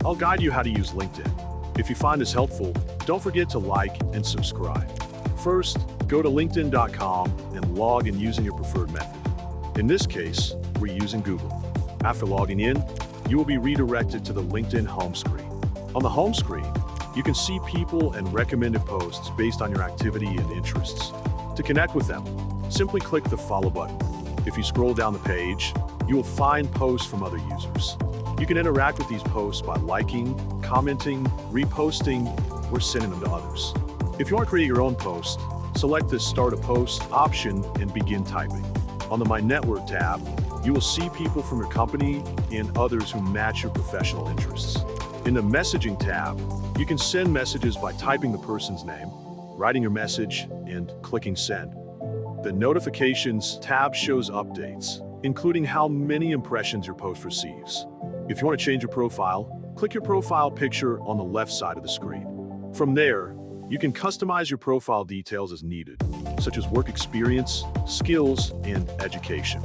I'll guide you how to use LinkedIn. If you find this helpful, don't forget to like and subscribe. First, go to LinkedIn.com and log in using your preferred method. In this case, we're using Google. After logging in, you will be redirected to the LinkedIn home screen. On the home screen, you can see people and recommended posts based on your activity and interests. To connect with them, simply click the follow button. If you scroll down the page, you will find posts from other users. You can interact with these posts by liking, commenting, reposting, or sending them to others. If you want to create your own post, select the Start a Post option and begin typing. On the My Network tab, you will see people from your company and others who match your professional interests. In the Messaging tab, you can send messages by typing the person's name, writing your message, and clicking Send. The Notifications tab shows updates, including how many impressions your post receives. If you want to change your profile, click your profile picture on the left side of the screen. From there, you can customize your profile details as needed, such as work experience, skills, and education.